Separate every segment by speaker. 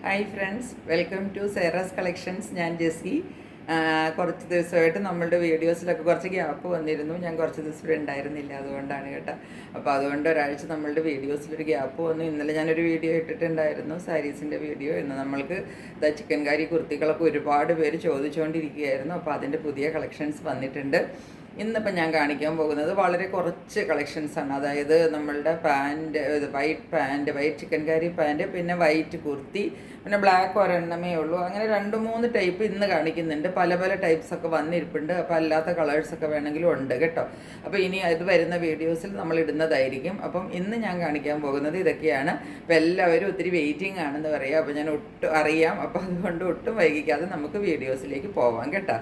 Speaker 1: Hi friends, welcome to Sera's collections. ഞാൻ ജെസ്സി. കുറച്ച് ദിവസമായിട്ട് നമ്മളുടെ വീഡിയോസിലൊക്കെ കുറച്ച് ഗ്യാപ്പ് വന്നിരുന്നു. ഞാൻ കുറച്ച് ദിവസം ഇവിടെ ഉണ്ടായിരുന്നില്ല, അതുകൊണ്ടാണ് കേട്ടോ. അപ്പോൾ അതുകൊണ്ട് ഒരാഴ്ച നമ്മളുടെ വീഡിയോസിലൊരു ഗ്യാപ്പ് വന്നു. ഇന്നലെ ഞാനൊരു വീഡിയോ ഇട്ടിട്ടുണ്ടായിരുന്നു, സാരീസിൻ്റെ വീഡിയോ. ഇന്ന് നമ്മൾക്ക് ചിക്കൻ കറി കുർത്തികളൊക്കെ ഒരുപാട് പേര് ചോദിച്ചുകൊണ്ടിരിക്കുകയായിരുന്നു. അപ്പോൾ അതിൻ്റെ പുതിയ കളക്ഷൻസ് വന്നിട്ടുണ്ട്. ഇന്നിപ്പം ഞാൻ കാണിക്കാൻ പോകുന്നത് വളരെ കുറച്ച് കളക്ഷൻസാണ്. അതായത് നമ്മളുടെ പാൻറ്റ്, വൈറ്റ് ചിക്കൻ കറി പാൻറ്റ്, പിന്നെ വൈറ്റ് കുർത്തി, പിന്നെ ബ്ലാക്ക് ഒരെണ്ണമേ ഉള്ളൂ. അങ്ങനെ 2-3 ടൈപ്പ് ഇന്ന് കാണിക്കുന്നുണ്ട്. പല പല ടൈപ്സൊക്കെ വന്നിരിപ്പുണ്ട്. അപ്പോൾ അല്ലാത്ത കളേഴ്സൊക്കെ വേണമെങ്കിലും ഉണ്ട് കേട്ടോ. അപ്പോൾ ഇനി ഇത് വരുന്ന വീഡിയോസിൽ നമ്മൾ ഇടുന്നതായിരിക്കും. അപ്പം ഇന്ന് ഞാൻ കാണിക്കാൻ പോകുന്നത് ഇതൊക്കെയാണ്. അപ്പോൾ എല്ലാവരും ഒത്തിരി വെയിറ്റിംഗ് ആണെന്ന് പറയാം. അപ്പോൾ ഞാൻ അറിയാം. അപ്പോൾ അതുകൊണ്ട് ഒട്ടും വൈകിക്കാതെ നമുക്ക് വീഡിയോസിലേക്ക് പോവാം കേട്ടോ.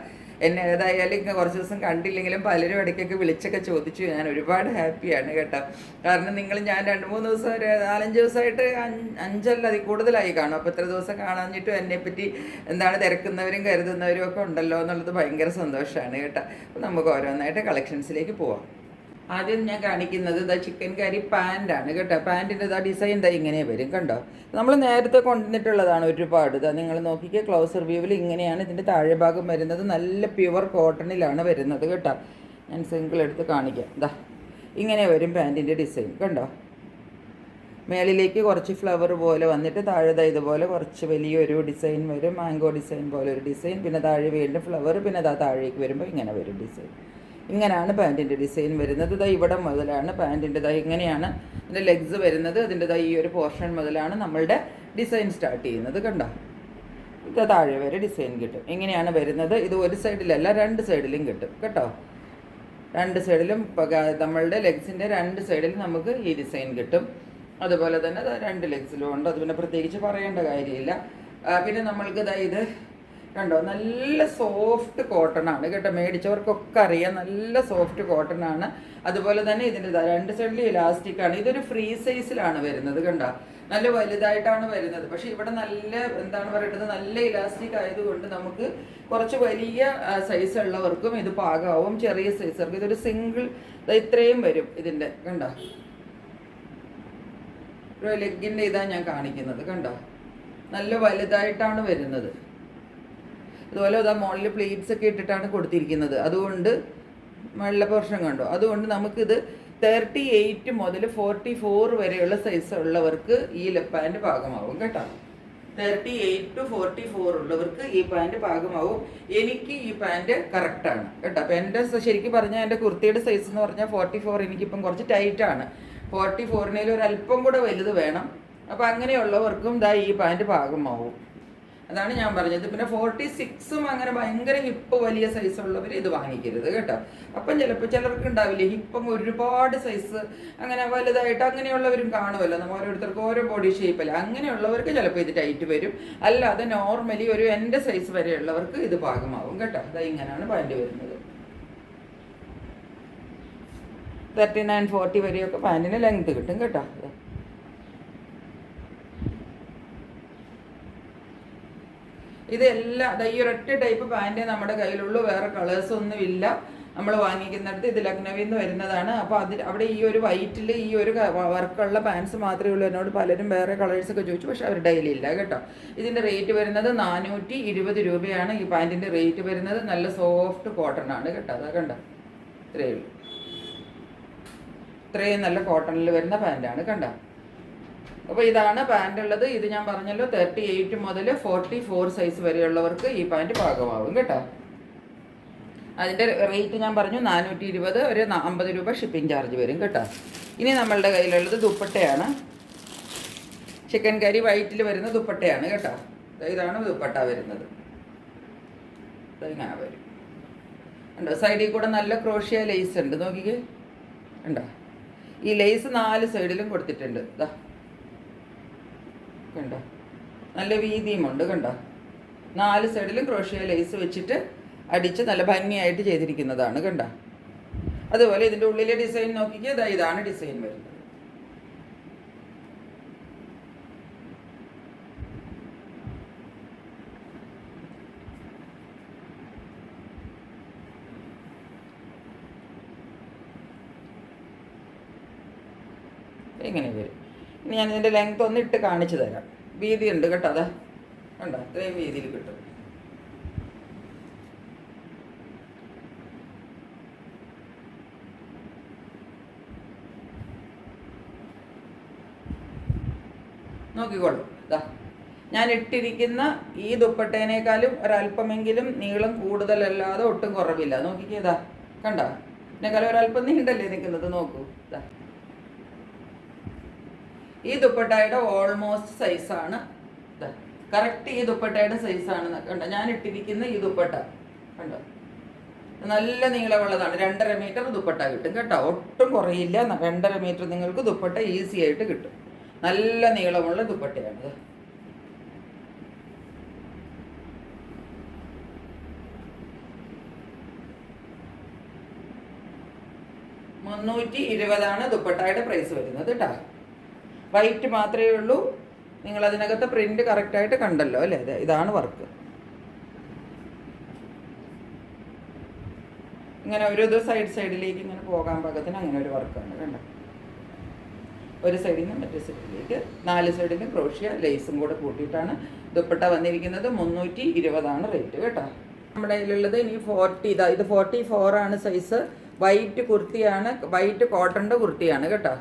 Speaker 1: എന്നെ ഏതായാലും കുറച്ച് ദിവസം കണ്ടില്ലെങ്കിലും പലരും ഇടയ്ക്കൊക്കെ വിളിച്ചൊക്കെ ചോദിച്ചു. ഞാൻ ഒരുപാട് ഹാപ്പിയാണ് കേട്ടോ. കാരണം ഞാൻ 2-3 ദിവസം, 4-5 ദിവസമായിട്ട് 5 അതിൽ കൂടുതലായി കാണും. അപ്പോൾ ഇത്ര ദിവസം കാണാഞ്ഞിട്ടും എന്നെപ്പറ്റി എന്താണ് തിരക്കുന്നവരും കരുതുന്നവരും ഒക്കെ ഉണ്ടല്ലോ എന്നുള്ളത് ഭയങ്കര സന്തോഷമാണ് കേട്ടോ. അപ്പോൾ നമുക്ക് ഓരോന്നായിട്ട് കളക്ഷൻസിലേക്ക് പോവാം. ആദ്യം ഞാൻ കാണിക്കുന്നത് ചിക്കൻ കറി പാൻറ്റാണ് കേട്ടോ. പാൻറ്റിൻ്റെ ഡിസൈൻ ഇങ്ങനെ വരും കണ്ടോ. നമ്മൾ നേരത്തെ കൊണ്ടുവന്നിട്ടുള്ളതാണ് ഒരുപാട്. നിങ്ങൾ നോക്കിക്കുക, ക്ലോസ് റിവ്യൂവിൽ ഇങ്ങനെയാണ് ഇതിൻ്റെ താഴെ ഭാഗം വരുന്നത്. നല്ല പ്യുവർ കോട്ടണിലാണ് വരുന്നത് കേട്ടോ. ഞാൻ സിംഗിൾ എടുത്ത് കാണിക്കാം. ഇങ്ങനെ വരും പാൻറ്റിൻ്റെ ഡിസൈൻ കണ്ടോ. മേളിലേക്ക് കുറച്ച് ഫ്ലവർ പോലെ വന്നിട്ട് താഴെ ഇതുപോലെ കുറച്ച് വലിയൊരു ഡിസൈൻ വരും, മാംഗോ ഡിസൈൻ പോലെ ഒരു ഡിസൈൻ. പിന്നെ താഴെ വീണ്ടും ഫ്ലവർ, പിന്നെ താഴേക്ക് വരുമ്പോൾ ഇങ്ങനെ വരും ഡിസൈൻ. ഇങ്ങനെയാണ് പാൻറ്റിൻ്റെ ഡിസൈൻ വരുന്നത്. ഇവിടെ മുതലാണ് പാൻറ്റിൻ്റെ ഇങ്ങനെയാണ് ഇതിൻ്റെ ലെഗ്സ് വരുന്നത്. അതിൻ്റെ ഈ ഒരു പോർഷൻ മുതലാണ് നമ്മളുടെ ഡിസൈൻ സ്റ്റാർട്ട് ചെയ്യുന്നത് കണ്ടോ. താഴെ വരെ ഡിസൈൻ കിട്ടും. ഇങ്ങനെയാണ് വരുന്നത്. ഇത് ഒരു സൈഡിലല്ല, 2 സൈഡിലും കിട്ടും കേട്ടോ. 2 സൈഡിലും നമ്മളുടെ ലെഗ്സിൻ്റെ 2 സൈഡിലും നമുക്ക് ഈ ഡിസൈൻ കിട്ടും. അതുപോലെ തന്നെ 2 ലെഗ്സിലും ഉണ്ട്. അത് പിന്നെ പ്രത്യേകിച്ച് പറയേണ്ട കാര്യമില്ല. പിന്നെ നമ്മൾക്ക് ഇത് കണ്ടോ, നല്ല സോഫ്റ്റ് കോട്ടൺ ആണ് കേട്ടോ. മേടിച്ചവർക്കൊക്കെ അറിയാം, നല്ല സോഫ്റ്റ് കോട്ടൺ ആണ്. അതുപോലെ തന്നെ ഇതിൻ്റെ 2 സൈഡിൽ ഇലാസ്റ്റിക് ആണ്. ഇതൊരു ഫ്രീ സൈസിലാണ് വരുന്നത് കണ്ടോ. നല്ല വലുതായിട്ടാണ് വരുന്നത്. പക്ഷേ ഇവിടെ നല്ല എന്താണ് പറയുന്നത്, നല്ല ഇലാസ്റ്റിക് ആയതുകൊണ്ട് നമുക്ക് കുറച്ച് വലിയ സൈസ് ഉള്ളവർക്കും ഇത് പാകമാവും, ചെറിയ സൈസർക്ക് ഇതൊരു സിംഗിൾ ഇത്രയും വരും ഇതിൻ്റെ കണ്ടോ. ഒരു ലെഗിൻ്റെ ഞാൻ കാണിക്കുന്നത് കണ്ടോ. നല്ല വലുതായിട്ടാണ് വരുന്നത്. അതുപോലെ മുകളിൽ പ്ലീറ്റ്സ് ഒക്കെ ഇട്ടിട്ടാണ് കൊടുത്തിരിക്കുന്നത്. അതുകൊണ്ട് മുകളിലെ പോർഷൻ കണ്ടോ. അതുകൊണ്ട് നമുക്കിത് 38 മുതൽ 44 വരെയുള്ള സൈസ് ഉള്ളവർക്ക് ഈ പാൻറ്റ് പാകമാവും കേട്ടോ. 38 to 44 ഉള്ളവർക്ക് ഈ പാൻറ്റ് പാകമാവും. എനിക്ക് ഈ പാൻറ്റ് കറക്റ്റാണ് കേട്ടോ. അപ്പോൾ എൻ്റെ ശരിക്കും പറഞ്ഞാൽ എൻ്റെ കുർത്തിയുടെ സൈസ് എന്ന് പറഞ്ഞാൽ 44. എനിക്കിപ്പം കുറച്ച് ടൈറ്റാണ്. 44 ഒരല്പം കൂടെ വലുത് വേണം. അപ്പോൾ അങ്ങനെയുള്ളവർക്കും ഈ പാൻറ്റ് പാകമാവും. അതാണ് ഞാൻ പറഞ്ഞത്. പിന്നെ 46ഉം അങ്ങനെ ഭയങ്കര ഹിപ്പ് വലിയ സൈസ് ഉള്ളവർ ഇത് വാങ്ങിക്കരുത് കേട്ടോ. അപ്പം ചിലപ്പോൾ ചിലർക്ക് ഉണ്ടാവില്ലേ ഹിപ്പം ഒരുപാട് സൈസ് അങ്ങനെ വലുതായിട്ട്, അങ്ങനെയുള്ളവരും കാണുമല്ലോ. നമ്മൾ ഓരോരുത്തർക്കും ഓരോ ബോഡി ഷേപ്പല്ല. അങ്ങനെയുള്ളവർക്ക് ചിലപ്പോൾ ഇത് ടൈറ്റ് വരും. അല്ലാതെ നോർമലി ഒരു എൻ്റെ സൈസ് വരെയുള്ളവർക്ക് ഇത് പാകമാവും കേട്ടോ. ഇങ്ങനെയാണ് പാൻറ്റ് വരുന്നത്. 39-40 വരെയൊക്കെ പാൻറ്റിന് ലെങ്ത് കിട്ടും കേട്ടോ. ഇതെല്ലാം ഈ ഒരൊറ്റ ടൈപ്പ് പാൻറ്റേ നമ്മുടെ കയ്യിലുള്ളൂ. വേറെ കളേഴ്സൊന്നും ഇല്ല. നമ്മൾ വാങ്ങിക്കുന്നിടത്ത് ഇത് ലക്നൌവിൽ നിന്ന് വരുന്നതാണ്. അപ്പോൾ അവിടെ ഈ ഒരു വൈറ്റിൽ ഈ ഒരു വർക്കുള്ള പാൻസ് മാത്രമേ ഉള്ളൂ. എന്നോട് പലരും വേറെ കളേഴ്സൊക്കെ ചോദിച്ചു, പക്ഷേ അവരുടെ കയ്യിലില്ല കേട്ടോ. ഇതിൻ്റെ റേറ്റ് വരുന്നത് 420 രൂപയാണ്. ഈ പാൻറ്റിൻ്റെ റേറ്റ് വരുന്നത്. നല്ല സോഫ്റ്റ് കോട്ടൺ ആണ് കേട്ടോ. കണ്ടോ, ഇത്രയേ ഉള്ളൂ. ഇത്രയും നല്ല കോട്ടണിൽ വരുന്ന പാൻറ്റാണ് കണ്ടോ. അപ്പോൾ ഇതാണ് പാൻറ് ഉള്ളത്. ഇത് ഞാൻ പറഞ്ഞല്ലോ 38 മുതൽ 44 സൈസ് വരെയുള്ളവർക്ക് ഈ പാൻറ്റ് പാകമാവും കേട്ടോ. അതിൻ്റെ റേറ്റ് ഞാൻ പറഞ്ഞു 420, ഒരു 50 രൂപ ഷിപ്പിംഗ് ചാർജ് വരും കേട്ടോ. ഇനി നമ്മളുടെ കയ്യിലുള്ളത് ദുപ്പട്ടയാണ്. ചിക്കൻ കറി വൈറ്റിൽ വരുന്ന ദുപ്പട്ടയാണ് കേട്ടോ. ഇതാണ് ദുപ്പട്ട വരുന്നത്. ഇങ്ങനെ വരും ഉണ്ടോ. സൈഡിൽ കൂടെ നല്ല ക്രോഷ്യ ലേസ് ഉണ്ട്, നോക്കിക്കേ ഉണ്ടോ. ഈ ലേസ് 4 സൈഡിലും കൊടുത്തിട്ടുണ്ട്. കണ്ടോ, നല്ല വീതിയുമുണ്ട് കണ്ടോ. 4 സൈഡിലും ക്രോഷ്യ ലേസ് വെച്ചിട്ട് അടിച്ച് നല്ല ഭംഗിയായിട്ട് ചെയ്തിരിക്കുന്നതാണ് കണ്ടോ. അതുപോലെ ഇതിൻ്റെ ഉള്ളിലെ ഡിസൈൻ നോക്കിക്കുക. ഇതാണ് ഡിസൈൻ വരുന്നത്. ഇങ്ങനെ വരും. ഇനി ഞാൻ ഇതിൻ്റെ ലെങ്ത് ഒന്ന് ഇട്ട് കാണിച്ചു തരാം. വീതി ഉണ്ട് കേട്ടോ. കണ്ടോ ഇത്രയും വീതിയിൽ കിട്ടും. നോക്കിക്കോളൂ, ഇതാ ഞാൻ ഇട്ടിരിക്കുന്ന ഈ ദുപ്പട്ടേനേക്കാളും ഒരല്പമെങ്കിലും നീളം കൂടുതലല്ലാതെ ഒട്ടും കുറവില്ല. നോക്കിക്കേ, ഇതാ കണ്ട ഇതിനേക്കാളും ഒരല്പം നീണ്ടല്ലേ നിൽക്കുന്നത്, നോക്കൂ. ഇതാ ഈ ദുപ്പട്ടയുടെ ഓൾമോസ്റ്റ് സൈസാണ്. ഇതാ കറക്റ്റ് ഈ ദുപ്പട്ടയുടെ സൈസാണ്. കണ്ട ഞാൻ ഇട്ടിരിക്കുന്ന ഈ ദുപ്പട്ട കണ്ടോ, നല്ല നീളമുള്ളതാണ്. 2.5 മീറ്റർ ദുപ്പട്ട കിട്ടും കേട്ടോ, ഒട്ടും കുറയില്ല. 2.5 മീറ്റർ നിങ്ങൾക്ക് ദുപ്പട്ട ഈസി ആയിട്ട് കിട്ടും. നല്ല നീളമുള്ള ദുപ്പട്ടയാണ്. 320 ദുപ്പട്ടയുടെ പ്രൈസ് വരുന്നത് കേട്ടോ. വൈറ്റ് മാത്രമേ ഉള്ളൂ. നിങ്ങൾ അതിനകത്ത് പ്രിന്റ് കറക്റ്റായിട്ട് കണ്ടല്ലോ അല്ലേ. ഇതാണ് വർക്ക്. ഇങ്ങനെ ഒരു സൈഡിലേക്ക് ഇങ്ങനെ പോകാൻ പാകത്തിന് അങ്ങനെ ഒരു വർക്കാണ് കണ്ടോ. ഒരു സൈഡിൽ നിന്ന് മറ്റേ സൈഡിലേക്ക് 4 സൈഡിലും ക്രോഷ്യ ലേസും കൂടെ കൂട്ടിയിട്ടാണ് ദുപ്പട്ട വന്നിരിക്കുന്നത്. 320 റേറ്റ് കേട്ടോ. നമ്മുടെ കയ്യിലുള്ളത് ഇനി 40. ഇത് 44 ആണ് സൈസ്. വൈറ്റ് കുർത്തിയാണ്, വൈറ്റ് കോട്ടൻ്റെ കുർത്തിയാണ് കേട്ടോ.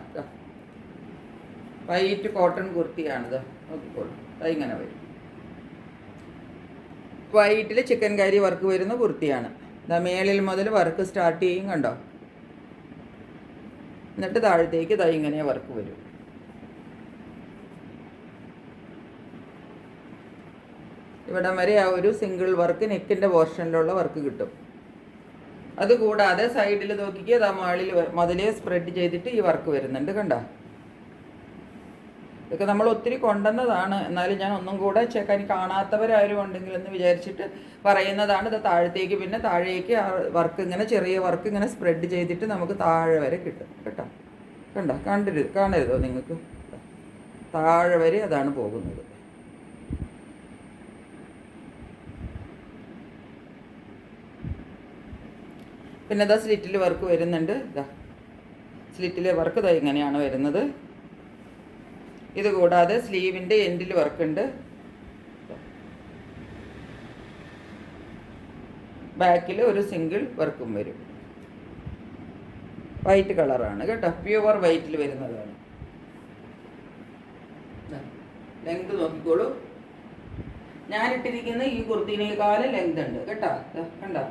Speaker 1: വൈറ്റ് കോട്ടൺ കുർത്തിയാണിത്. നോക്കിക്കോളൂ, ഇങ്ങനെ വരും. വൈറ്റിൽ ചിക്കൻ കാരി വർക്ക് വരുന്ന കുർത്തിയാണ്. മേളിൽ മുതൽ വർക്ക് സ്റ്റാർട്ട് ചെയ്യും കണ്ടോ. എന്നിട്ട് താഴത്തേക്ക് ഇങ്ങനെ വർക്ക് വരും. ഇവിടം വരെ ആ ഒരു സിംഗിൾ വർക്ക് നെക്കിൻ്റെ പോർഷനിലുള്ള വർക്ക് കിട്ടും. അതുകൂടാതെ സൈഡിൽ നോക്കിക്കുക, അത് മുകളിൽ മുതലേ സ്പ്രെഡ് ചെയ്തിട്ട് ഈ വർക്ക് വരുന്നുണ്ട് കണ്ടോ. ഇതൊക്കെ നമ്മൾ ഒത്തിരി കൊണ്ടുവന്നതാണ്. എന്നാലും ഞാൻ ഒന്നും കൂടെ ചെക്കാൻ കാണാത്തവരാരും ഉണ്ടെങ്കിൽ എന്ന് വിചാരിച്ചിട്ട് പറയുന്നതാണ്. ഇത് താഴത്തേക്ക് പിന്നെ താഴേക്ക് ആ വർക്ക് ഇങ്ങനെ ചെറിയ വർക്ക് ഇങ്ങനെ സ്പ്രെഡ് ചെയ്തിട്ട് നമുക്ക് താഴെ വരെ കിട്ടും കേട്ടോ. കണ്ടോ, കാണരുതോ നിങ്ങൾക്ക്? താഴെ വരെ അതാണ് പോകുന്നത്. പിന്നെ ഇതാ സ്ലിറ്റിൽ വർക്ക് വരുന്നുണ്ട്. ഇതാ സ്ലിറ്റിലെ വർക്ക് ഇതാ ഇങ്ങനെയാണ് വരുന്നത്. ഇത് കൂടാതെ സ്ലീവിൻ്റെ എൻഡിൽ വർക്കുണ്ട്. ബാക്കിൽ ഒരു സിംഗിൾ വർക്കും വരും. വൈറ്റ് കളറാണ് കേട്ടോ, പ്യുവർ വൈറ്റിൽ വരുന്നതാണ്. ലെങ്ത് നോക്കിക്കോളൂ. ഞാനിട്ടിരിക്കുന്ന ഈ കുർത്തിനേക്കാളും ലെങ്ത് ഉണ്ട് കേട്ടോ. കണ്ടോ,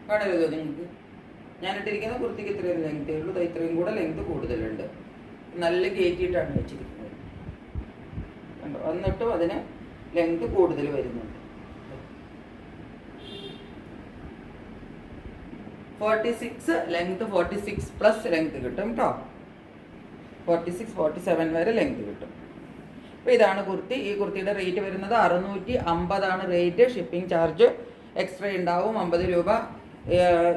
Speaker 1: കാണരുതോ നിങ്ങൾക്ക്? ഞാനിട്ടിരിക്കുന്ന കുർത്തിക്ക് ഇത്രയും ലെങ്തേ ഉള്ളൂ. ഇത്രയും കൂടെ ലെങ്ത് കൂടുതലുണ്ട്. നല്ല കയറ്റിയിട്ടാണ് വെച്ചിരിക്കുന്നത് കണ്ടോ. എന്നിട്ടും അതിന് ലെങ്ത് കൂടുതൽ വരുന്നുണ്ട്. 46 ലെങ്ത്, 46 പ്ലസ് ലെങ്ത് കിട്ടും കേട്ടോ. 46, 47 വരെ ലെങ്ത് കിട്ടും. അപ്പോൾ ഇതാണ് കുർത്തി. ഈ കുർത്തിയുടെ റേറ്റ് വരുന്നത് 650 റേറ്റ്. ഷിപ്പിംഗ് ചാർജ് എക്സ്ട്രാ ഉണ്ടാവും 50 രൂപ.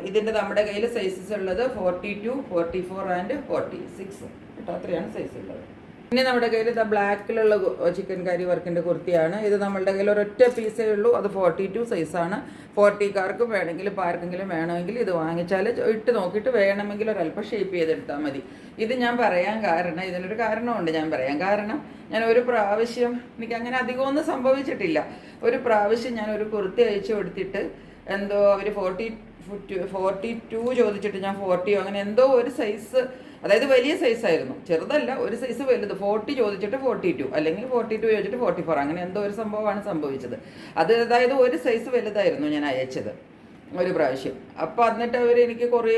Speaker 1: ഇതിൻ്റെ നമ്മുടെ കയ്യിൽ സൈസസ് ഉള്ളത് 42, 44 ആൻഡ് 46 കേട്ടോ. അത്രയാണ് സൈസ് ഉള്ളത്. പിന്നെ നമ്മുടെ കയ്യിൽ ഇത് ബ്ലാക്കിലുള്ള ചിക്കൻ കറി വർക്കിൻ്റെ കുർത്തിയാണ്. ഇത് നമ്മളുടെ കയ്യിൽ ഒരൊറ്റ പീസേ ഉള്ളൂ. അത് 42 സൈസാണ്. 40കാർക്കും വേണമെങ്കിൽ ഇപ്പോൾ ആർക്കെങ്കിലും വേണമെങ്കിൽ ഇത് വാങ്ങിച്ചാൽ ഇട്ട് നോക്കിയിട്ട് വേണമെങ്കിൽ ഒരല്പം ഷേപ്പ് ചെയ്തെടുത്താൽ മതി. ഇത് ഞാൻ പറയാൻ കാരണം, ഇതിനൊരു കാരണമുണ്ട് ഞാൻ പറയാൻ കാരണം. ഞാൻ ഒരു പ്രാവശ്യം, എനിക്ക് അങ്ങനെ അധികമൊന്നും സംഭവിച്ചിട്ടില്ല. ഒരു പ്രാവശ്യം ഞാൻ ഒരു കുർത്തി അയച്ചു കൊടുത്തിട്ട് എന്തോ അവർ 42 ചോദിച്ചിട്ട് ഞാൻ 40 അങ്ങനെ എന്തോ ഒരു സൈസ്, അതായത് വലിയ സൈസായിരുന്നു, ചെറുതല്ല, ഒരു സൈസ് വലുത്. 40 ചോദിച്ചിട്ട് 42, അല്ലെങ്കിൽ 42 ചോദിച്ചിട്ട് 44, അങ്ങനെ എന്തോ ഒരു സംഭവമാണ് സംഭവിച്ചത്. അത് അതായത് ഒരു സൈസ് വലുതായിരുന്നു ഞാൻ അയച്ചത് ഒരു പ്രാവശ്യം. അപ്പോൾ എന്നിട്ട് അവർ എനിക്ക് കുറേ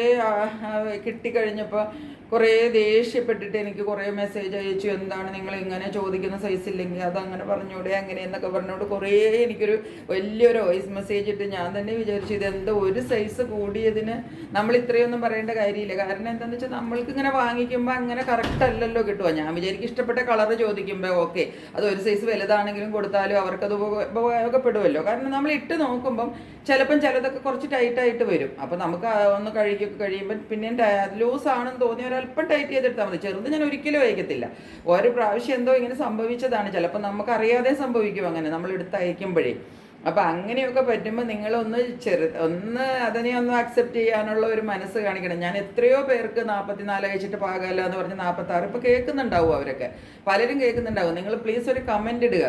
Speaker 1: കിട്ടിക്കഴിഞ്ഞപ്പോൾ കുറേ ദേഷ്യപ്പെട്ടിട്ട് എനിക്ക് കുറേ മെസ്സേജ് അയച്ചു. എന്താണ് നിങ്ങൾ ഇങ്ങനെ ചോദിക്കുന്ന സൈസ് ഇല്ലെങ്കിൽ അതങ്ങനെ പറഞ്ഞൂടെ, അങ്ങനെ എന്നൊക്കെ പറഞ്ഞുകൊണ്ട് കുറേ എനിക്കൊരു വലിയൊരു വോയിസ് മെസ്സേജ് ഇട്ട് ഞാൻ തന്നെ വിചാരിച്ചു ഇതെന്തോ ഒരു സൈസ് കൂടിയതിന് നമ്മൾ ഇത്രയൊന്നും പറയേണ്ട കാര്യമില്ല. കാരണം എന്താണെന്ന് വെച്ചാൽ നമ്മൾക്ക് ഇങ്ങനെ വാങ്ങിക്കുമ്പോൾ അങ്ങനെ കറക്റ്റ് അല്ലല്ലോ കിട്ടുക. ഞാൻ വിചാരിക്കും ഇഷ്ടപ്പെട്ട കളർ ചോദിക്കുമ്പോൾ ഓക്കെ, അത് ഒരു സൈസ് വലുതാണെങ്കിലും കൊടുത്താലും അവർക്കത് ഉപയോഗപ്പെടുമല്ലോ. കാരണം നമ്മൾ ഇട്ട് നോക്കുമ്പം ചിലതൊക്കെ കുറച്ച് ടൈറ്റായിട്ട് വരും. അപ്പോൾ നമുക്ക് ഒന്ന് കഴിയുമ്പോൾ പിന്നെയും ലൂസാണെന്ന് തോന്നിയ അല്പം ടൈറ്റ് ചെയ്തെടുത്താൽ മതി. ചെറുത് ഞാൻ ഒരിക്കലും അയക്കത്തില്ല. ഒരു പ്രാവശ്യം എന്തോ ഇങ്ങനെ സംഭവിച്ചതാണ്. ചിലപ്പോൾ നമുക്കറിയാതെ സംഭവിക്കും അങ്ങനെ നമ്മൾ എടുത്ത് അയക്കുമ്പോഴേ. അപ്പം അങ്ങനെയൊക്കെ പറ്റുമ്പോൾ നിങ്ങളൊന്ന് ഒന്ന് അതിനെ ഒന്ന് അക്സെപ്റ്റ് ചെയ്യാനുള്ള ഒരു മനസ്സ് കാണിക്കണം. ഞാൻ എത്രയോ പേർക്ക് 44 കഴിച്ചിട്ട് പാകമല്ല എന്ന് പറഞ്ഞ് 46 ഇപ്പോൾ കേൾക്കുന്നുണ്ടാവും, അവരൊക്കെ പലരും കേൾക്കുന്നുണ്ടാവും. നിങ്ങൾ പ്ലീസ് ഒരു കമൻ്റ് ഇടുക,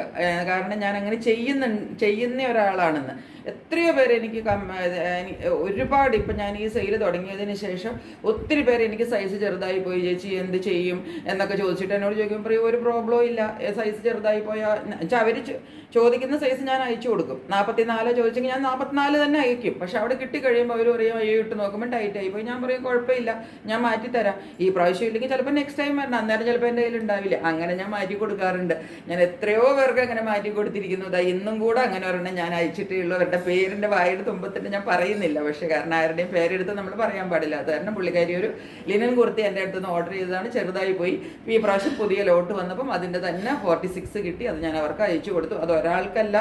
Speaker 1: കാരണം ഞാൻ അങ്ങനെ ചെയ്യുന്ന ഒരാളാണെന്ന്. എത്രയോ പേര് എനിക്ക് ഒരുപാട് ഇപ്പം ഞാൻ ഈ സെയിൽ തുടങ്ങിയതിന് ശേഷം ഒത്തിരി പേര് എനിക്ക് സൈസ് ചെറുതായി പോയി ചേച്ചി എന്ത് ചെയ്യും എന്നൊക്കെ ചോദിച്ചിട്ട് എന്നോട് ചോദിക്കും, പറയും ഒരു പ്രോബ്ലവും ഇല്ല, സൈസ് ചെറുതായി പോയാൽ വെച്ചാൽ അവർ ചോദിക്കുന്ന സൈസ് ഞാൻ അയച്ചു കൊടുക്കും. 44 ചോദിച്ചെങ്കിൽ ഞാൻ 44 തന്നെ അയക്കും. പക്ഷെ അവിടെ കിട്ടിക്കഴിയുമ്പോൾ അവർ പറയും ഇട്ട് നോക്കുമ്പോൾ ടൈറ്റ് ആയി പോയി. ഞാൻ പറയും കുഴപ്പമില്ല, ഞാൻ മാറ്റിത്തരാം, ഈ പ്രാവശ്യം ഇല്ലെങ്കിൽ ചിലപ്പോൾ നെക്സ്റ്റ് ടൈം വരണം, അന്നേരം ചിലപ്പോൾ എൻ്റെ കയ്യിൽ ഉണ്ടാവില്ല. അങ്ങനെ ഞാൻ മാറ്റി കൊടുക്കാറുണ്ട്. ഞാൻ എത്രയോ പേർക്ക് അങ്ങനെ മാറ്റി കൊടുത്തിരിക്കുന്നത്. ഇന്നും കൂടെ അങ്ങനെ ഒരെണ്ണം ഞാൻ അയച്ചിട്ടേ ഉള്ളൂ. അവരുടെ പേരിൻ്റെ വായുടെ തുമ്പത്തിട്ട് ഞാൻ പറയുന്നില്ല, പക്ഷേ കാരണം ആരുടെയും പേരെടുത്ത് നമ്മൾ പറയാൻ പാടില്ല. അത് കാരണം പുള്ളിക്കാരി ഒരു ലിനൻ കുർത്തി എൻ്റെ അടുത്ത് നിന്ന് ഓർഡർ ചെയ്തതാണ്, ചെറുതായി പോയി. ഈ പ്രാവശ്യം പുതിയ ലോട്ട് വന്നപ്പം അതിൻ്റെ തന്നെ 46 കിട്ടി. അത് ഞാൻ അവർക്ക് അയച്ചു കൊടുത്തു. അത് ഒരാൾക്കല്ല,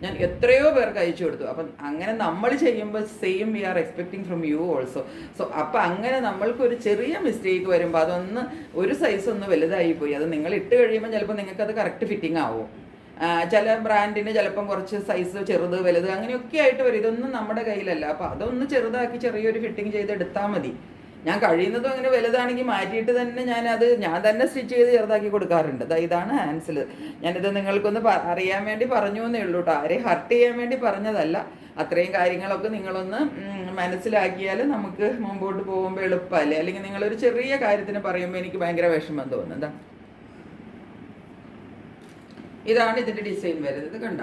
Speaker 1: ഞാൻ എത്രയോ പേർക്ക് അയച്ചു കൊടുത്തു. അപ്പം അങ്ങനെ നമ്മൾ ചെയ്യുമ്പോൾ same we are expecting from you also. So അപ്പം അങ്ങനെ നമ്മൾക്കൊരു ചെറിയ മിസ്റ്റേക്ക് വരുമ്പോൾ അതൊന്ന് ഒരു സൈസ് ഒന്ന് വലുതായി പോയി, അത് നിങ്ങൾ ഇട്ട് കഴിയുമ്പോൾ ചിലപ്പോൾ നിങ്ങൾക്കത് കറക്റ്റ് ഫിറ്റിംഗ് ആവും. ചില ബ്രാൻഡിന് ചിലപ്പം കുറച്ച് സൈസ് ചെറുത് വലുത് അങ്ങനെയൊക്കെ ആയിട്ട് വരും. ഇതൊന്നും നമ്മുടെ കയ്യിലല്ല. അപ്പോൾ അതൊന്ന് ചെറുതാക്കി ചെറിയൊരു ഫിറ്റിംഗ് ചെയ്തെടുത്താൽ മതി. ഞാൻ കഴിയുന്നതും അങ്ങനെ വലുതാണെങ്കിൽ മാറ്റിയിട്ട് തന്നെ ഞാൻ തന്നെ സ്റ്റിച്ച് ചെയ്ത് ചെറുതാക്കി കൊടുക്കാറുണ്ട്. ഇതാണ് ഹാൻസിൽ. ഞാനിത് നിങ്ങൾക്കൊന്ന് അറിയാൻ വേണ്ടി പറഞ്ഞു എന്നേ ഉള്ളൂ കേട്ടോ, ആരെയും ഹർട്ട് ചെയ്യാൻ വേണ്ടി പറഞ്ഞതല്ല. അത്രയും കാര്യങ്ങളൊക്കെ നിങ്ങളൊന്ന് മനസ്സിലാക്കിയാൽ നമുക്ക് മുമ്പോട്ട് പോകുമ്പോൾ എളുപ്പമല്ലേ. അല്ലെങ്കിൽ നിങ്ങളൊരു ചെറിയ കാര്യത്തിന് പറയുമ്പോൾ എനിക്ക് ഭയങ്കര വിഷമം തോന്നുന്നത്. ഇതാണ് ഇതിൻ്റെ ഡിസൈൻ വരുന്നത്, കണ്ട.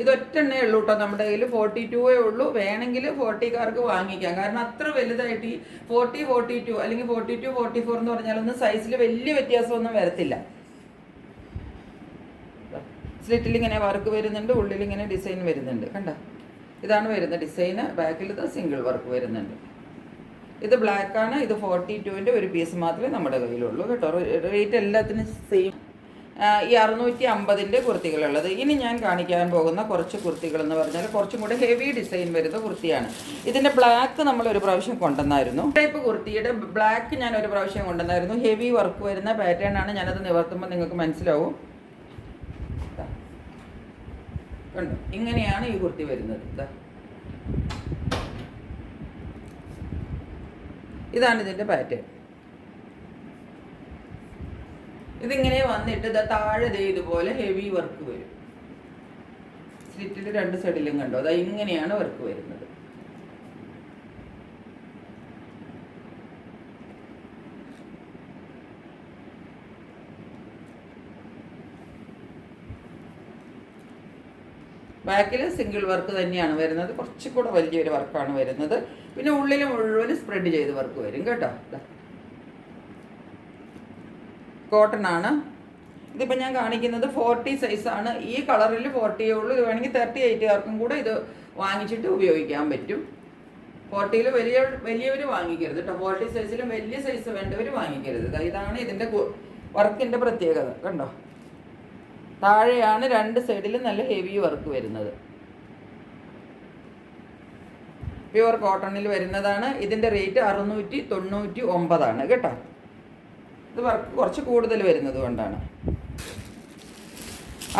Speaker 1: ഇതൊറ്റെണ്ണേ ഉള്ളൂ കേട്ടോ നമ്മുടെ കയ്യിൽ. 42 ഉള്ളൂ. വേണമെങ്കിൽ 40കാർക്ക് വാങ്ങിക്കാം. കാരണം അത്ര വലുതായിട്ട് ഈ 40, 42 അല്ലെങ്കിൽ 42, 44 എന്ന് പറഞ്ഞാലൊന്നും സൈസിൽ വലിയ വ്യത്യാസമൊന്നും വരത്തില്ല. സ്ലിറ്റിൽ ഇങ്ങനെ വർക്ക് വരുന്നുണ്ട്, ഉള്ളിൽ ഇങ്ങനെ ഡിസൈൻ വരുന്നുണ്ട്, കണ്ട. ഇതാണ് വരുന്ന ഡിസൈന്. ബാക്കിൽ ഇത് സിംഗിൾ വർക്ക് വരുന്നുണ്ട്. ഇത് ബ്ലാക്കാണ്. ഇത് 42ൻ്റെ ഒരു പീസ് മാത്രമേ നമ്മുടെ കയ്യിലുള്ളൂ കേട്ടോ. റേറ്റ് എല്ലാത്തിനും സെയിം. ഈ 650ൻ്റെ കുർത്തികളുള്ളത്. ഇനി ഞാൻ കാണിക്കാൻ പോകുന്ന കുറച്ച് കുർത്തികൾ എന്ന് പറഞ്ഞാൽ കുറച്ചും കൂടെ ഹെവി ഡിസൈൻ വരുന്ന കുർത്തിയാണ്. ഇതിൻ്റെ ബ്ലാക്ക് നമ്മൾ ഒരു പ്രാവശ്യം കൊണ്ടുവന്നായിരുന്നു. ടൈപ്പ് കുർത്തിയുടെ ബ്ലാക്ക് ഞാൻ ഒരു പ്രാവശ്യം കൊണ്ടുവന്നായിരുന്നു. ഹെവി വർക്ക് വരുന്ന പാറ്റേൺ ആണ്. ഞാനത് നിവർത്തുമ്പോൾ നിങ്ങൾക്ക് മനസ്സിലാവും. കണ്ടോ, ഇങ്ങനെയാണ് ഈ കുർത്തി വരുന്നത്. ഇതാണ് ഇതിൻ്റെ പാറ്റേൺ. ഇതിങ്ങനെ വന്നിട്ട് താഴെ ഇതുപോലെ ഹെവി വർക്ക് വരും. സ്ലിറ്റിൽ രണ്ട് സൈഡിലും കണ്ടോ, ഇങ്ങനെയാണ് വർക്ക് വരുന്നത്. ബാക്കിൽ സിംഗിൾ വർക്ക് തന്നെയാണ് വരുന്നത്. കുറച്ചുകൂടെ വലിയൊരു വർക്കാണ് വരുന്നത്. പിന്നെ ഉള്ളിൽ മുഴുവൻ സ്പ്രെഡ് ചെയ്ത് വർക്ക് വരും കേട്ടോ. കോട്ടൺ ആണ്. ഇതിപ്പോൾ ഞാൻ കാണിക്കുന്നത് 40 സൈസാണ്. ഈ കളറിൽ 40 ഉള്ളൂ. ഇത് വേണമെങ്കിൽ 38കാർക്കും കൂടെ ഇത് വാങ്ങിച്ചിട്ട് ഉപയോഗിക്കാൻ പറ്റും. 40ൽ വലിയവർ വാങ്ങിക്കരുത് കേട്ടോ. 40 സൈസിലും വലിയ സൈസ് വേണ്ടവർ വാങ്ങിക്കരുത്. ഇതാണ് ഇതിൻ്റെ വർക്കിൻ്റെ പ്രത്യേകത. കണ്ടോ, താഴെയാണ് രണ്ട് സൈഡിലും നല്ല ഹെവി വർക്ക് വരുന്നത്. പ്യുവർ കോട്ടണിൽ വരുന്നതാണ്. ഇതിൻ്റെ റേറ്റ് 699 കേട്ടോ. ഇത് വർക്ക് കുറച്ച് കൂടുതൽ വരുന്നത് കൊണ്ടാണ്.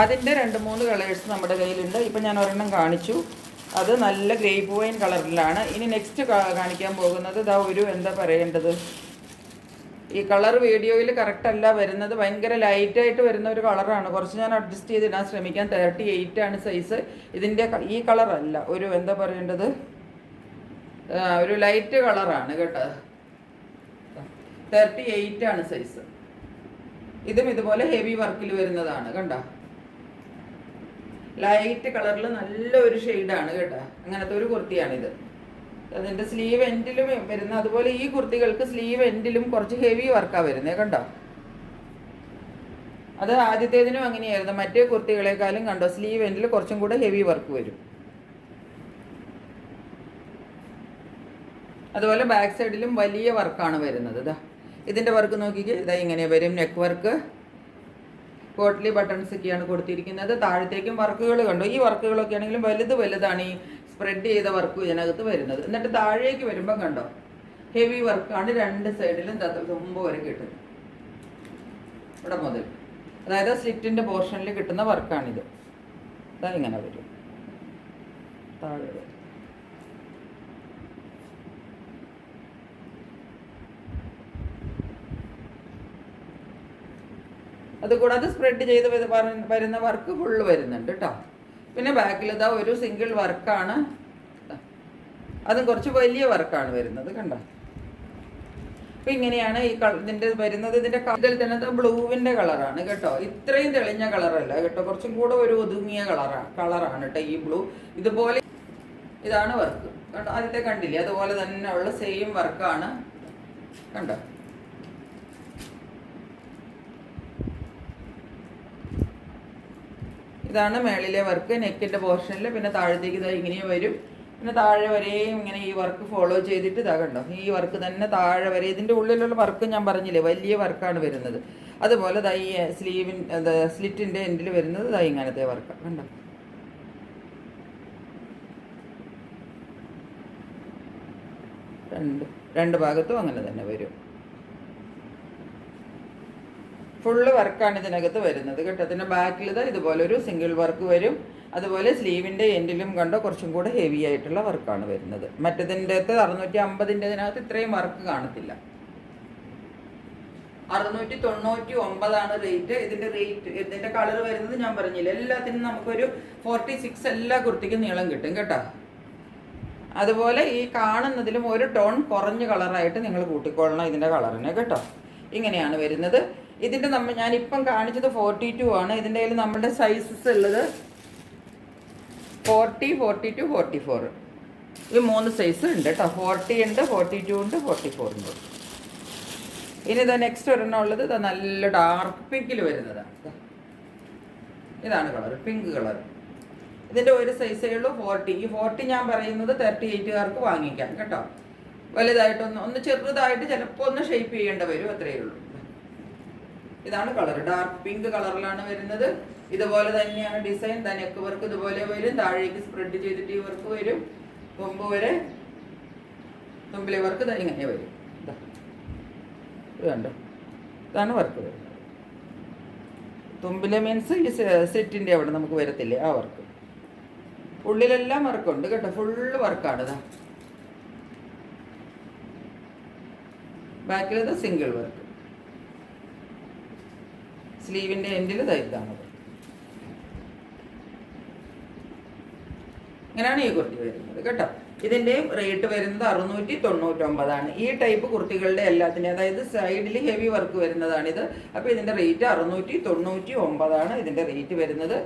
Speaker 1: അതിൻ്റെ 2-3 കളേഴ്സ് നമ്മുടെ കയ്യിലുണ്ട്. ഇപ്പം ഞാൻ ഒരെണ്ണം കാണിച്ചു, അത് നല്ല ഗ്രേപ്പ് വൈൻ കളറിലാണ്. ഇനി നെക്സ്റ്റ് കാണിക്കാൻ പോകുന്നത് എന്താ പറയേണ്ടത്, ഈ കളർ വീഡിയോയിൽ കറക്റ്റ് അല്ല വരുന്നത്. ഭയങ്കര ലൈറ്റായിട്ട് വരുന്ന ഒരു കളറാണ്. കുറച്ച് ഞാൻ അഡ്ജസ്റ്റ് ചെയ്തിടാൻ ശ്രമിക്കാം. 38 ആണ് സൈസ്. ഇതിൻ്റെ ഈ കളറല്ല, ഒരു എന്താ പറയേണ്ടത്, ഒരു ലൈറ്റ് കളറാണ് കേട്ടോ. 38 ആണ് സൈസ്. ഇതും ഇതുപോലെ ഹെവി വർക്കിൽ വരുന്നതാണ്. കണ്ട, ലൈറ്റ് കളറിൽ നല്ലൊരു ഷെയ്ഡാണ് കേട്ടോ. അങ്ങനത്തെ ഒരു കുർത്തിയാണിത്. അതിൻ്റെ സ്ലീവ് എൻഡിലും വരുന്ന, അതുപോലെ ഈ കുർത്തികൾക്ക് സ്ലീവ് എൻഡിലും കുറച്ച് ഹെവി വർക്കാണ് വരുന്നത്. കണ്ടോ, അത് ആദ്യത്തേതിനും അങ്ങനെയായിരുന്നു. മറ്റേ കുർത്തികളെക്കാളും കണ്ടോ സ്ലീവ് എൻഡിൽ കുറച്ചും കൂടെ ഹെവി വർക്ക് വരും. അതുപോലെ ബാക്ക് സൈഡിലും വലിയ വർക്കാണ് വരുന്നത്. ഇതിൻ്റെ വർക്ക് നോക്കിക്കേ, ഇങ്ങനെ വരും. നെക്ക് വർക്ക്, കോട്ട്ലി ബട്ടൺസ് ഒക്കെയാണ് കൊടുത്തിരിക്കുന്നത്. താഴത്തേക്കും വർക്കുകൾ കണ്ടോ. ഈ വർക്കുകളൊക്കെ ആണെങ്കിലും വലുതാണ് ഈ സ്പ്രെഡ് ചെയ്ത വർക്ക് ഇതിനകത്ത് വരുന്നത്. എന്നിട്ട് താഴേക്ക് വരുമ്പോൾ കണ്ടോ ഹെവി വർക്കാണ് രണ്ട് സൈഡിലും തുമ്പ് വരെ കിട്ടുന്നത്. ഇവിടെ മുതൽ, അതായത് സ്ലിറ്റിൻ്റെ പോർഷനിൽ കിട്ടുന്ന വർക്കാണിത്. ഇതാ ഇങ്ങനെ വരും, താഴെ വരും. അതുകൂടാതെ സ്പ്രെഡ് ചെയ്ത് വരുന്ന വർക്ക് ഫുള്ള് വരുന്നുണ്ട് കേട്ടോ. പിന്നെ ബാക്കിൽ ഇതാ ഒരു സിംഗിൾ വർക്കാണ്, അതും കുറച്ച് വലിയ വർക്കാണ് വരുന്നത് കണ്ടോ. അപ്പം ഇങ്ങനെയാണ് ഈ ഇതിൻ്റെ വരുന്നത്. ഇതിൻ്റെ ഇതിൽ തന്നെ ബ്ലൂവിൻ്റെ കളറാണ് കേട്ടോ, ഇത്രയും തെളിഞ്ഞ കളറല്ല കേട്ടോ, കുറച്ചും കൂടെ ഒരു ഒതുങ്ങിയ കളറാണ് കേട്ടോ ഈ ബ്ലൂ. ഇതുപോലെ ഇതാണ് വർക്ക് കേട്ടോ, ആദ്യത്തെ കണ്ടില്ലേ, അതുപോലെ തന്നെ ഉള്ള സെയിം വർക്കാണ് കണ്ടോ. ഇതാണ് മേളിലെ വർക്ക് നെക്കിൻ്റെ പോർഷനിൽ. പിന്നെ താഴത്തേക്ക് ഇതാ ഇങ്ങനെ വരും, പിന്നെ താഴെ വരെയും ഇങ്ങനെ ഈ വർക്ക് ഫോളോ ചെയ്തിട്ട് ഇതാ കണ്ടോ, ഈ വർക്ക് തന്നെ താഴെ വരെ. ഇതിൻ്റെ ഉള്ളിലുള്ള വർക്ക് ഞാൻ പറഞ്ഞില്ലേ വലിയ വർക്കാണ് വരുന്നത്. അതുപോലെ ദാ ഈ സ്ലിറ്റിൻ്റെ എൻഡിൽ വരുന്നത് ദാ ഇങ്ങനത്തെ വർക്കാണ് കണ്ടോ. രണ്ട് ഭാഗത്തും അങ്ങനെ തന്നെ വരും. ഫുള്ള് വർക്കാണ് ഇതിനകത്ത് വരുന്നത് കേട്ടോ. അതിൻ്റെ ബാക്കിൽ ഇതുപോലെ ഒരു സിംഗിൾ വർക്ക് വരും. അതുപോലെ സ്ലീവിൻ്റെ എൻഡിലും കണ്ടോ കുറച്ചും കൂടെ ഹെവി ആയിട്ടുള്ള വർക്കാണ് വരുന്നത്. മറ്റതിൻ്റെ 650 ഇത്രയും വർക്ക് കാണത്തില്ല. 699 റേറ്റ്. ഇതിൻ്റെ കളർ വരുന്നത് ഞാൻ പറഞ്ഞില്ല, എല്ലാത്തിനും നമുക്കൊരു 46 എല്ലാ കുർത്തിക്കും നീളം കിട്ടും കേട്ടോ. അതുപോലെ ഈ കാണുന്നതിലും ഒരു ടോൺ കുറഞ്ഞ കളറായിട്ട് നിങ്ങൾ കൂട്ടിക്കൊള്ളണം ഇതിൻ്റെ കളറിനെ കേട്ടോ. ഇങ്ങനെയാണ് വരുന്നത്. ഇതിൻ്റെ ഞാനിപ്പം കാണിച്ചത് 42 ആണ്. ഇതിൻ്റെ കയ്യിൽ നമ്മുടെ സൈസസ് ഉള്ളത് 40, 42, 44 ഈ 3 സൈസ് ഉണ്ട് കേട്ടോ. 40 ഉണ്ട്, 42 ഉണ്ട്, 44 ഉണ്ട്. ഇനി ഇതാ നെക്സ്റ്റ് ഒരെണ്ണം ഉള്ളത് ഇതാ നല്ല ഡാർക്ക് പിങ്കിൽ വരുന്നതാണ്. ഇതാണ് കളർ, പിങ്ക് കളർ. ഇതിൻ്റെ ഒരു സൈസേ ഉള്ളൂ 40. ഈ 40 ഞാൻ പറയുന്നത് 38കാർക്ക് വാങ്ങിക്കാം കേട്ടോ. വലുതായിട്ടൊന്ന് ചെറുതായിട്ട് ചിലപ്പോൾ ഒന്ന് ഷേപ്പ് ചെയ്യേണ്ടി വരും, അത്രയേ ഉള്ളൂ. ഇതാണ് കളർ, ഡാർക്ക് പിങ്ക് കളറിലാണ് വരുന്നത്. ഇതുപോലെ തന്നെയാണ് ഡിസൈൻ. നെക്ക് വർക്ക് ഇതുപോലെ വരും, താഴേക്ക് സ്പ്രെഡ് ചെയ്തിട്ട് ഈ വർക്ക് വരും, തുമ്പ് വരെ തുമ്പിലെ വർക്ക് ഇങ്ങനെ വരും. ഇത് കണ്ടോ, ഇതാണ് വർക്ക് വരുന്നത്. തുമ്പിലെ മീൻസ് ഈ സെറ്റിൻ്റെ അവിടെ നമുക്ക് വരത്തില്ലേ ആ വർക്ക്. ഉള്ളിലെല്ലാം വർക്കുണ്ട് കേട്ടോ, ഫുള്ള് വർക്കാണ്. ഇതാ ബാക്കിലത് സിംഗിൾ വർക്ക്. സ്ലീവിൻ്റെ എൻഡിൽ ഇതാണത്. ഇങ്ങനെയാണ് ഈ കുർത്തി വരുന്നത് കേട്ടോ. ഇതിൻ്റെയും റേറ്റ് വരുന്നത് 699. ഈ ടൈപ്പ് കുർത്തികളുടെ എല്ലാത്തിനും, അതായത് സൈഡിൽ ഹെവി വർക്ക് വരുന്നതാണിത്. അപ്പോൾ ഇതിൻ്റെ റേറ്റ് 699 ഇതിൻ്റെ റേറ്റ് വരുന്നത്.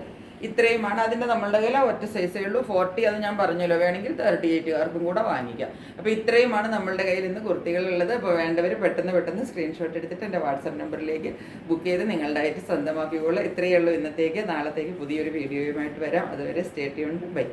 Speaker 1: ഇത്രയുമാണ്. അതിൻ്റെ നമ്മളുടെ കയ്യിൽ ഒറ്റ സൈസേ ഉള്ളൂ 40. അത് ഞാൻ പറഞ്ഞല്ലോ, വേണമെങ്കിൽ 38കാർക്കും കൂടെ വാങ്ങിക്കാം. അപ്പോൾ ഇത്രയുമാണ് നമ്മളുടെ കയ്യിൽ ഇന്ന് കുർത്തികളുള്ളത്. അപ്പോൾ വേണ്ടവർ പെട്ടെന്ന് സ്ക്രീൻഷോട്ട് എടുത്തിട്ട് എൻ്റെ വാട്സപ്പ് നമ്പറിലേക്ക് ബുക്ക് ചെയ്ത് നിങ്ങളുടെ ആയിട്ട് സ്വന്തമാക്കിക്കോളൂ. ഇത്രയേ ഉള്ളൂ ഇന്നത്തേക്ക്. നാളത്തേക്ക് പുതിയൊരു വീഡിയോയുമായിട്ട് വരാം. അതുവരെ സ്റ്റേ ട്യൂൺഡ്. ബൈ.